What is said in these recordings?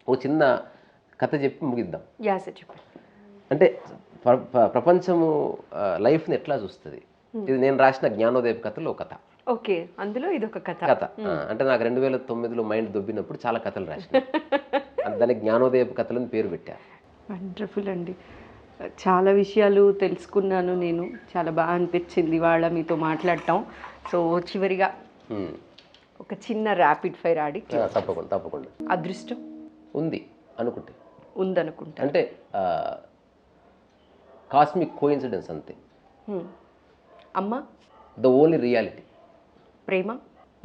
ఒక చిన్న కథ చెప్పి ముగిద్దాం. యా సార్ చెప్పండి. అంటే ప్రపంచము లైఫ్ని ఎట్లా చూస్తుంది, ఇది నేను రాసిన జ్ఞానోదయ కథలో ఒక కథ. ఓకే, అందులో ఇదొక కథ. అంటే నాకు 2009లో మైండ్ దొబ్బినప్పుడు చాలా కథలు రాసిన, దానికి జ్ఞానోదయ కథలని పేరు పెట్టారు. వండర్ఫుల్ అండి, చాలా విషయాలు తెలుసుకున్నాను నేను. చాలా బాగా అనిపించింది ఇవాళ మీతో మాట్లాడటం. సో చివరిగా ఒక చిన్న ర్యాపిడ్ ఫైర్ ఆడి. తప్పకుండా తప్పకుండా. అదృష్టం ఉంది అనుకుంటే ఉందనుకుంటా, అంటే కాస్మిక్ కోఇన్సిడెన్స్ అంతే. అమ్మ ద ఓన్లీ రియాలిటీ. ప్రేమ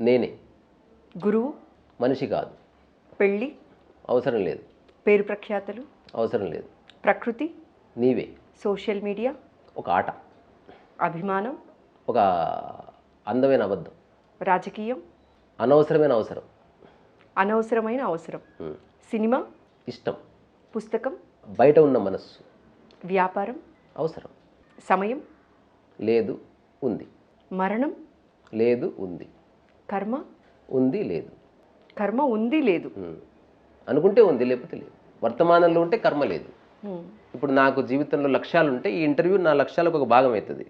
నేనే. గురువు మనిషి కాదు. పెళ్ళి అవసరం లేదు. పేరు ప్రఖ్యాతలు అవసరం లేదు. ప్రకృతి నీవే. సోషల్ మీడియా ఒక ఆట. అభిమానం ఒక అందమైన అబద్ధం. రాజకీయం అనవసరమైన అవసరం. అనవసరమైన అవసరం. సినిమా ఇష్టం. పుస్తకం బయట ఉన్న మనస్సు. వ్యాపారం అవసరం. సమయం లేదు ఉంది. మరణం లేదు ఉంది. కర్మ ఉంది లేదు. కర్మ ఉంది లేదు. అనుకుంటే ఉంది, లేకపోతే లేదు. వర్తమానంలో ఉంటే కర్మ లేదు. ఇప్పుడు నాకు జీవితంలో లక్ష్యాలు ఉంటే ఈ ఇంటర్వ్యూ నా లక్ష్యాలకు ఒక భాగం అవుతుంది.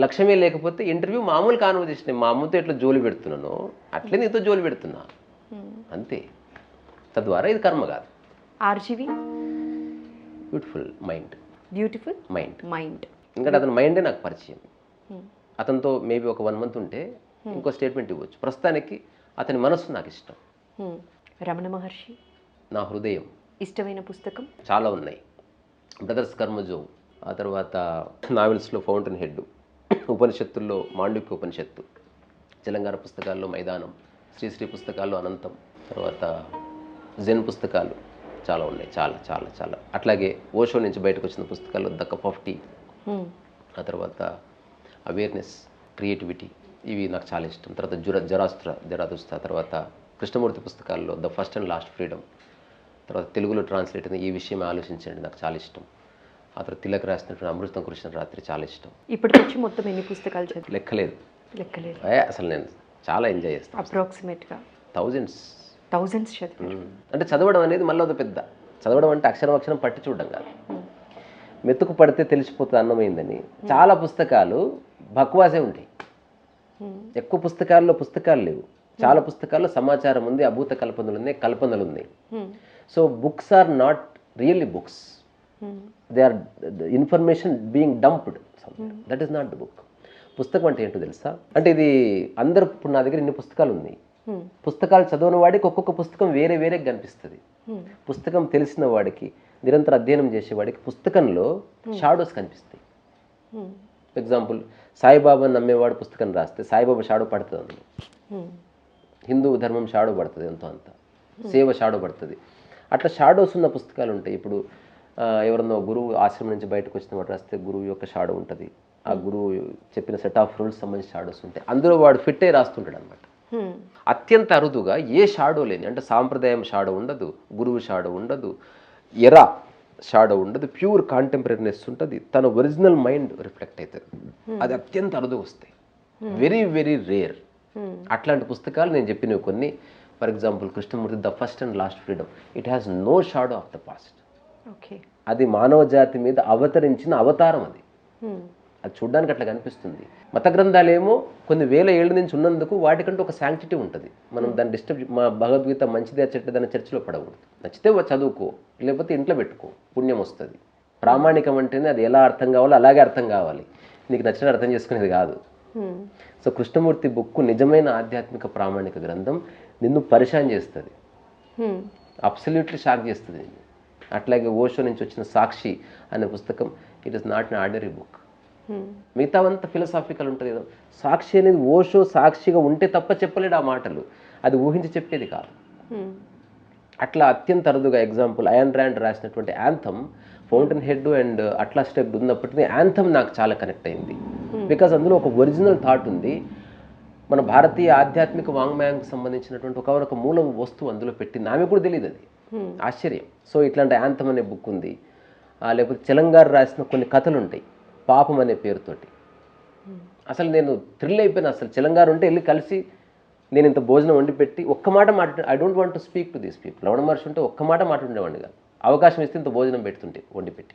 లక్ష్యమే లేకపోతే ఇంటర్వ్యూ మామూలు కాన్వర్జేషన్. మా అమ్మతో ఎట్లా జోలి పెడుతున్నానో అట్లే నీతో జోలి పెడుతున్నా, అంతే. తద్వారా ఇది కర్మ కాదు. RGV beautiful mind. Beautiful mind. Mind. ఎందుకంటే అతని మైండే నాకు పరిచయం. అతనితో మేబీ ఒక 1 మంత్ ఉంటే ఇంకో స్టేట్మెంట్ ఇవ్వచ్చు. ప్రస్తుతానికి అతని మనస్సు నాకు ఇష్టం. రమణ మహర్షి నా హృదయం. ఇష్టమైన పుస్తకం చాలా ఉన్నాయి. బ్రదర్స్ కర్మజోవ్, ఆ తర్వాత నావెల్స్లో ఫౌంటైన్ హెడ్, ఉపనిషత్తుల్లో మాండుక్య ఉపనిషత్తు, తెలంగాణ పుస్తకాల్లో మైదానం, శ్రీశ్రీ పుస్తకాల్లో అనంతం, తర్వాత జెన్ పుస్తకాలు చాలా ఉన్నాయి. చాలా చాలా చాలా. అట్లాగే ఓషో నుంచి బయటకు వచ్చిన పుస్తకాల్లో ద కప్ ఆఫ్ టీ, ఆ తర్వాత అవేర్నెస్, క్రియేటివిటీ, ఇవి నాకు చాలా ఇష్టం. తర్వాత జరాదుస్త్ర, తర్వాత కృష్ణమూర్తి పుస్తకాల్లో the first and last freedom, తర్వాత తెలుగులో ట్రాన్స్లేట్ అయిన ఈ విషయం ఆలోచించండి నాకు చాలా ఇష్టం. ఆ తర్వాత తిలక్ రాసినటువంటి అమృతం కృష్ణ రాత్రి చాలా ఇష్టం. ఇప్పటికొచ్చి మొత్తం ఎన్ని పుస్తకాలు చదివి? లెక్కలేదు. అసలు నేను చాలా ఎంజాయ్ చేస్తాను. అప్రాక్సిమేట్గా థౌజండ్స్ చదివి. అంటే చదవడం అనేది మళ్ళీ ఒక పెద్ద చదవడం అంటే అక్షరం పట్టి చూడడం కాదు. మెతుకు పడితే తెలిసిపోతుంది అన్నమైందని. చాలా పుస్తకాలు బక్వాసే ఉంటాయి. ఎక్కువ పుస్తకాలు లేవు. చాలా పుస్తకాల్లో సమాచారం ఉంది, అభూత కల్పనలు ఉన్నాయి. So books are not really books, they are information being dumped. That is not the book. పుస్తకం అంటే ఏంటో తెలుసా? అంటే ఇది అందరూ, ఇప్పుడు నా దగ్గర ఇన్ని పుస్తకాలు ఉన్నాయి. పుస్తకాలు చదవని వాడికి ఒక్కొక్క పుస్తకం వేరే వేరే కనిపిస్తుంది. పుస్తకం తెలిసిన వాడికి, నిరంతర అధ్యయనం చేసేవాడికి పుస్తకంలో షాడోస్ కనిపిస్తాయి. ఎగ్జాంపుల్, సాయిబాబాని నమ్మేవాడు పుస్తకం రాస్తే సాయిబాబా షాడో పడుతుంది అందులో. హిందూ ధర్మం షాడో పడుతుంది, ఎంతో అంత. సేవ షాడో పడుతుంది. అట్లా షాడోస్ ఉన్న పుస్తకాలు ఉంటాయి. ఇప్పుడు ఎవరన్నా గురువు ఆశ్రమం నుంచి బయటకు వచ్చిన వాడు రాస్తే గురువు యొక్క షాడో ఉంటుంది. ఆ గురువు చెప్పిన సెట్ ఆఫ్ రూల్స్ సంబంధించి షాడోస్ ఉంటాయి. అందులో వాడు ఫిట్ అయి రాస్తుంటాడు అనమాట. అత్యంత అరుదుగా ఏ షాడో లేని, అంటే సాంప్రదాయం షాడో ఉండదు, గురువు షాడో ఉండదు, ఎరా షాడో ఉండదు, ప్యూర్ కాంటెంపరీనెస్ ఉంటుంది, తన ఒరిజినల్ మైండ్ రిఫ్లెక్ట్ అవుతుంది. అది అత్యంత అరుదుగా వస్తాయి. Very very rare. అట్లాంటి పుస్తకాలు నేను చెప్పినవి కొన్ని. For example Krishnamurti the first and last freedom, it has no shadow of the past. అది మానవ జాతి మీద అవతరించిన అవతారం. అది చూడడానికి అట్లా కనిపిస్తుంది. మత గ్రంథాలేమో కొన్ని వేల ఏళ్ళ నుంచి ఉన్నందుకు వాటికంటూ ఒక శాంక్టిటీ ఉంటుంది. మనం దాన్ని డిస్టర్బ్, మా భగవద్గీత మంచిదే చెడ్డదని చర్చలో పడకూడదు. నచ్చితే చదువుకో, లేకపోతే ఇంట్లో పెట్టుకో, పుణ్యం వస్తుంది. ప్రామాణికం అంటేనే అది ఎలా అర్థం కావాలో అలాగే అర్థం కావాలి, నీకు నచ్చినట్టు అర్థం చేసుకునేది కాదు. సో కృష్ణమూర్తి బుక్ నిజమైన ఆధ్యాత్మిక ప్రామాణిక గ్రంథం. నిన్ను పరిశాన్ చేస్తుంది, అబ్సల్యూట్లీ షాక్ చేస్తుంది. అట్లాగే ఓషో నుంచి వచ్చిన సాక్షి అనే పుస్తకం, it is not an ordinary book. మిగతావంతా ఫిలసాఫికల్ ఉంటుంది కదా. సాక్షి అనేది ఓషో సాక్షిగా ఉంటే తప్ప చెప్పలేడు ఆ మాటలు, అది ఊహించి చెప్పేది కాదు. అట్లా అత్యంత అరుదుగా. ఎగ్జాంపుల్, అయాన్ ర్యాండ్ రాసినటువంటి Anthem, Fountainhead and Atlas Shrugged ఉన్నప్పటికీ యాంథమ్ నాకు చాలా కనెక్ట్ అయింది. బికాజ్ అందులో ఒక ఒరిజినల్ థాట్ ఉంది. మన భారతీయ ఆధ్యాత్మిక వాంగ్మయానికి సంబంధించినటువంటి ఒక మూల వస్తువు అందులో పెట్టింది. ఆమె కూడా తెలియదు, అది ఆశ్చర్యం. సో ఇట్లాంటి యాంథమ్ అనే బుక్ ఉంది. లేకపోతే తెలంగాణ రాసిన కొన్ని కథలు ఉంటాయి పాపం అనే పేరుతోటి. అసలు నేను థ్రిల్ అయిపోయినా. అసలు తెలంగాణ ఉంటే వెళ్ళి కలిసి నేను ఇంత భోజనం వండి పెట్టి ఒక్క మాట I don't want to speak to these people. Ramana Maharshi ఉంటే ఒక్క మాట మాట్లాడేవాడిని కాదు. అవకాశం ఇస్తే ఇంత భోజనం పెడుతుంటే వండి పెట్టి,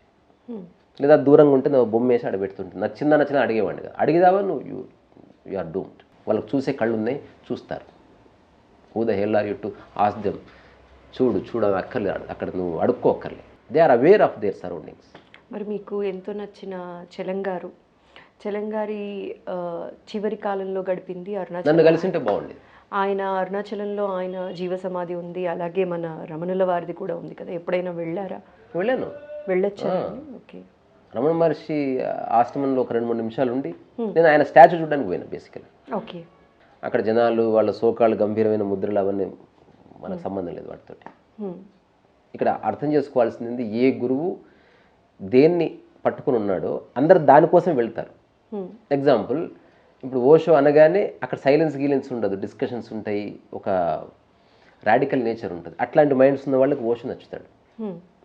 లేదా దూరంగా ఉంటే నువ్వు బొమ్మ వేసి అడబెడుతుంటే నచ్చిందా అడిగేవాడిని కాదు. అడిగిదావా నువ్వు యు ఆర్ డూమ్డ్. వాళ్ళకి చూసే కళ్ళు ఉన్నాయి, చూస్తారు. Who the hell are you to ask them. చూడని అక్కర్లేదు, అక్కడ నువ్వు అడుక్కోక్కర్లే. They are aware of their surroundings. మరి మీకు ఎంతో నచ్చిన చలంగారి చివరి కాలంలో గడిపింది అరుణాచలం. నన్ను కలిసి ఉంటే బాగుండేది. ఆయన అరుణాచలంలో ఆయన జీవ సమాధి ఉంది, అలాగే మన రమణుల వారిది కూడా ఉంది కదా, ఎప్పుడైనా వెళ్ళారా? వెళ్ళాను. వెళ్ళొచ్చారా? ఓకే. రమణ మహర్షి ఆశ్రమంలో ఒక 2-3 నిమిషాలు ఉండి నేను ఆయన స్టాచ్యూ చూడడానికి పోయినా బేసికలీ. ఓకే. అక్కడ జనాలు వాళ్ళ సోకాళ్ళు గంభీరమైన ముద్రలు అవన్నీ మనకు సంబంధం లేదు వాటితో. ఇక్కడ అర్థం చేసుకోవాల్సింది, ఏ గురువు దేన్ని పట్టుకుని ఉన్నాడో అందరు దానికోసం వెళ్తారు. ఎగ్జాంపుల్, ఇప్పుడు ఓషో అనగానే అక్కడ గీలెన్స్ ఉండదు, డిస్కషన్స్ ఉంటాయి, ఒక రాడికల్ నేచర్ ఉంటుంది. అట్లాంటి మైండ్స్ ఉన్న వాళ్ళకి ఓషో నచ్చుతాడు.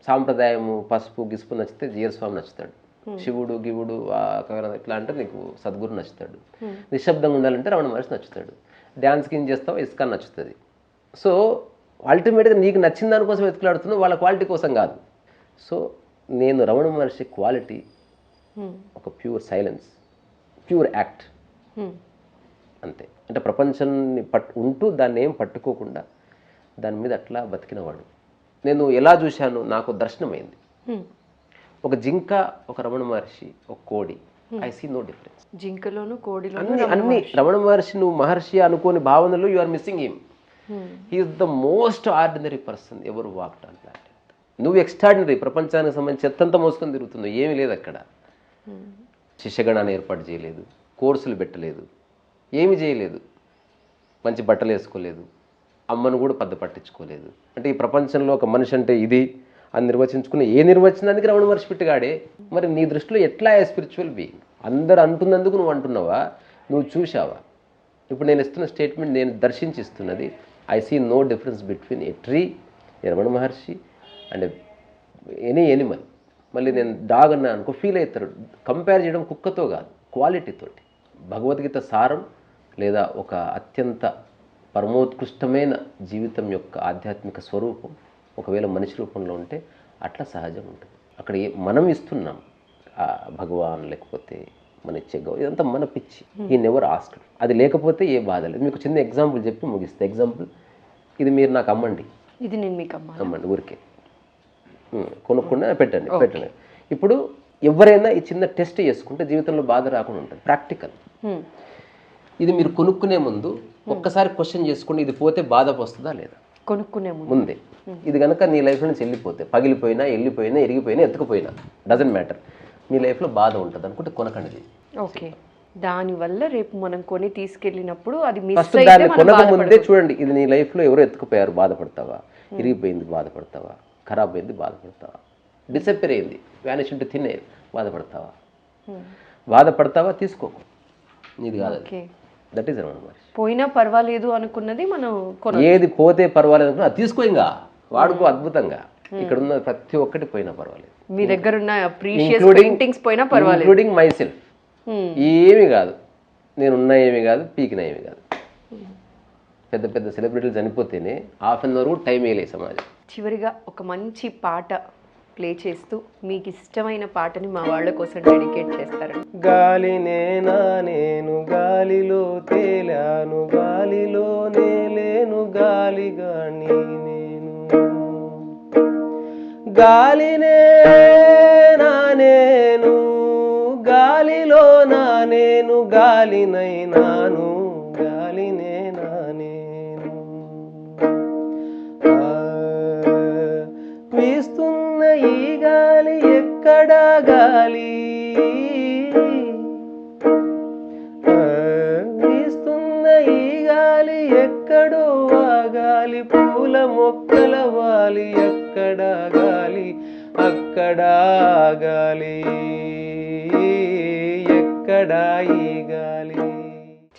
సాంప్రదాయము పసుపు గిసుపు నచ్చితే జీఆర్ స్వామి నచ్చుతాడు. శివుడు గివుడు ఇట్లా అంటే నీకు సద్గురు నచ్చుతాడు. నిశ్శబ్దంగా ఉండాలంటే రమణ మహర్షి నచ్చుతాడు. డ్యాన్స్కి ఏం చేస్తావో ఇస్కాన్ నచ్చుతుంది. సో అల్టిమేట్గా నీకు నచ్చిన దానికోసం వెతుకులాడుతున్నావు, వాళ్ళ క్వాలిటీ కోసం కాదు. సో నేను రమణ మహర్షి క్వాలిటీ ఒక ప్యూర్ సైలెన్స్, ప్యూర్ యాక్ట్ అంతే. అంటే ప్రపంచాన్ని ఉంటూ దాన్ని ఏం పట్టుకోకుండా దాని మీద అట్లా బతికినవాడు. నేను ఎలా చూశాను, నాకు దర్శనమైంది. ఒక జింక, ఒక రమణ మహర్షి, ఒక కోడి, ఐ సీ నో డిఫరెన్స్. జింకలోను కోడిలో అన్ని రమణ మహర్షి నువ్వు మహర్షి అనుకోని భావనలు you are missing him. He's the most ordinary person ఎవరు వాక్డ్ ఆన్ ప్లానెట్. నువ్వు ఎక్స్ట్రాడినరీ. ప్రపంచానికి సంబంధించి చెత్తంతా మోసుకొని తిరుగుతున్నావు, ఏమీ లేదు అక్కడ. శిష్యగణాన్ని ఏర్పాటు చేయలేదు, కోర్సులు పెట్టలేదు, ఏమి చేయలేదు, మంచి బట్టలు వేసుకోలేదు, అమ్మను కూడా పెద్ద పట్టించుకోలేదు. అంటే ఈ ప్రపంచంలో ఒక మనిషి అంటే ఇది అని నిర్వచించుకుని ఏ నిర్వచనానికి రమణ మహర్షి పెట్టిగాడే. మరి నీ దృష్టిలో ఎట్లా స్పిరిచువల్ బీయింగ్? అందరు అంటున్నందుకు నువ్వు అంటున్నావా, నువ్వు చూసావా? ఇప్పుడు నేను ఇస్తున్న స్టేట్మెంట్ నేను దర్శించి ఇస్తున్నది. I see no difference between a tree, a Ramana Maharshi and any animal. మళ్ళీ నేను డాగ్ అన్నా అనుకో ఫీల్ అవుతారు. కంపేర్ చేయడం కుక్కతో కాదు, క్వాలిటీతోటి. భగవద్గీత సారం లేదా ఒక అత్యంత పరమోత్కృష్టమైన జీవితం యొక్క ఆధ్యాత్మిక స్వరూపం ఒకవేళ మనిషి రూపంలో ఉంటే అట్లా సహజం ఉంటుంది. అక్కడ మనం ఇస్తున్నాం భగవాన్, లేకపోతే మన ఇచ్చే ఇదంతా మన పిచ్చి. ఈ నెవర్ ఆస్క్డ్. అది లేకపోతే ఏ బాధ లేదు. మీకు చిన్న ఎగ్జాంపుల్ చెప్పి ముగిస్తే, ఎగ్జాంపుల్, ఇది మీరు నాకు అమ్మండి, ఇది నేను మీకు అమ్మండి, ఊరికే కొనుక్కుండా పెట్టండి. ఇప్పుడు ఎవరైనా ఈ చిన్న టెస్ట్ చేసుకుంటే జీవితంలో బాధ రాకుండా ఉంటుంది. ప్రాక్టికల్. ఇది మీరు కొనుక్కునే ముందు ఒక్కసారి క్వశ్చన్ చేసుకోండి, ఇది పోతే బాధ వస్తుందా లేదా? కొనుక్కునే ముందే. ఇది కనుక నీ లైఫ్ నుంచి వెళ్ళిపోతే, పగిలిపోయినా, వెళ్ళిపోయినా, ఎరిగిపోయినా, ఎత్తుకుపోయినా, డజంట్ మ్యాటర్, మీ లైఫ్లో బాధ ఉంటుంది అనుకుంటే కొనకండి. ఓకే. దానివల్ల రేపు మనం కొని తీసుకెళ్ళినప్పుడు అది ఫస్ట్ దాన్ని కొనక ముందే చూడండి, ఇది నీ లైఫ్లో ఎవరో ఎత్తుకుపోయారు, బాధపడతావా? ఇరిగిపోయింది, బాధపడతావా? ఖరాబ్ అయింది, బాధపడతావా? డిసప్పేర్ అయింది, వ్యానిష్ ఉంటే తినేది, బాధపడతావా? బాధపడతావా? తీసుకోకు, నీది కాదు. That is Ramana Maharshi. పోయినా పర్వాలేదు అనుకున్నది మనం ఏది పోతే పర్వాలేదు అనుకున్నా తీసుకో, ఇంకా వాడుకో అద్భుతంగా. ఇక్కడ ఉన్న ప్రతి ఒక్కటి పోయినా పర్వాలేదు. మీ దగ్గర ఉన్న ప్రీషియస్ పెయింటింగ్స్ పోయినా పర్వాలేదు, ఇంక్లూడింగ్ మై సెల్ఫ్. ఏమి కాదు, నేనున్నా ఏమి కాదు, పీకినా ఏమి కాదు. పెద్ద పెద్ద సెలబ్రిటీలు చనిపోతేనే ½ కూడా టైం వేయలేదు సమాజం. చివరిగా ఒక మంచి పాట ప్లే చేస్తూ మీకు ఇష్టమైన పాటని మా వాళ్ళ కోసం డెడికేట్ చేస్తారు. గాలి నేనా నేను, గాలిలో తేలాను, గాలిలోనే లేను, గాలిగా నేను. గాలినే నా నేను, గాలిలో నా నేను, గాలినైనాను, గాలినే నా నేను. వీస్తున్న ఈ గాలి ఎక్కడా గాలి, వీస్తున్న ఈ గాలి ఎక్కడో ఆ గాలి, పూల మొక్కల వాలి ఎక్కడా గాలి, అక్కడా గాలి, ఎక్కడా ఈ గాలి.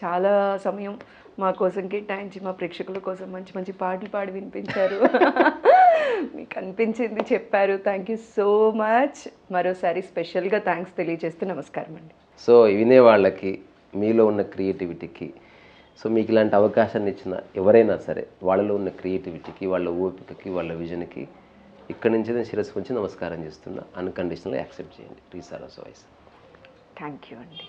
చాలా సమయం మా కోసం కేటాయించి మా ప్రేక్షకుల కోసం మంచి మంచి పాటలు పాడి వినిపించారు. మీకు అనిపించింది చెప్పారు. Thank you so much. మరోసారి స్పెషల్గా థ్యాంక్స్ తెలియజేస్తూ నమస్కారం అండి. సో వినేవాళ్ళకి మీలో ఉన్న క్రియేటివిటీకి సో మీకు ఇలాంటి అవకాశాన్ని ఇచ్చిన ఎవరైనా సరే వాళ్ళలో ఉన్న క్రియేటివిటీకి, వాళ్ళ ఓపికకి, వాళ్ళ విజన్కి ఇక్కడి నుంచి నేను శిరస్సు ఉంచి నమస్కారం చేస్తున్నా. అన్కండిషనల్గా యాక్సెప్ట్ చేయండి. రీసారోస్ వాయిస్. థ్యాంక్ యూ అండి.